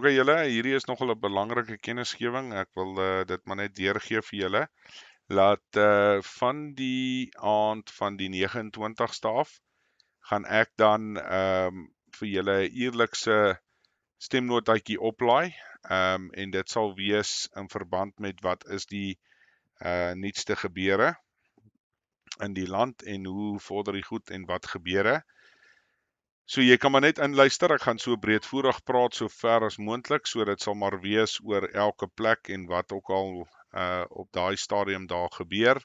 Ok julle, hierdie is nogal 'n belangrike kennisgewing. Ek wil dit maar net deurgee vir julle. Laat van die aand van die 29ste af gaan ek dan vir julle 'n uurlikse stemnotaatjie oplaai. En dit sal wees in verband met wat is die nuutste gebeure in die land en hoe vorder die goed en wat gebeure. So jy kan maar net inluister, ek gaan so breedvoerig praat so ver as moontlik, so dit sal maar wees oor elke plek en wat ook al op daai stadium daar gebeur.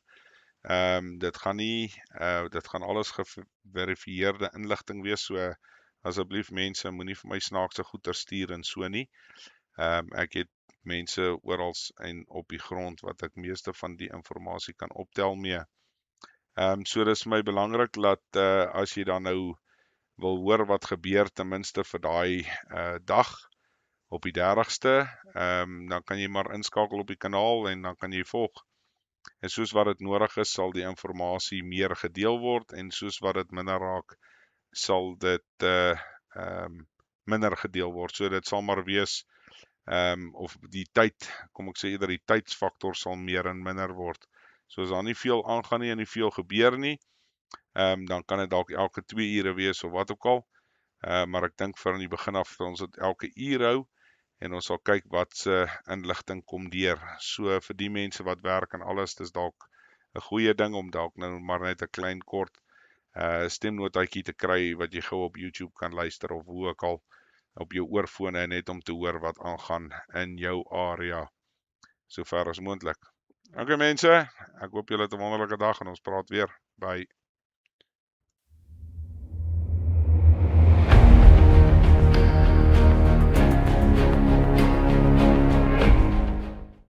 Dit gaan alles geverifieerde inligting wees, so asseblief mense, moenie vir my snaakse goeie stuur en so nie. Ek het mense oral en op die grond wat ek meeste van die inligting kan optel mee. So dis vir my belangrik dat as jy dan nou wil hoor wat gebeur ten minste vir daai dag op die 30ste, dan kan jy maar inskakel op die kanaal en dan kan jy volg. En soos wat dit nodig is, sal die inligting meer gedeel word en soos wat dit minder raak, sal dit minder gedeel word. So dit sal maar wees of die tyd, kom ek sê eerder die tydsfaktor sal meer en minder word. So as daar nie veel aangaan nie en nie veel gebeur nie, dan kan dit dalk elke 2 ure wees of wat ook al. Maar ek dink vir in die begin af ons dit elke uur hou en ons sal kyk wat se inligting kom deur. So vir die mense wat werk en alles, dis dalk 'n goeie ding om dalk nou maar net 'n klein kort stemnotaatjie te kry wat jy gou op YouTube kan luister of hoe ook al op jou oorfone net om te hoor wat aangaan in jou area so ver as moontlik. Okay mense, ek hoop julle het 'n wonderlike dag en ons praat weer. Bye.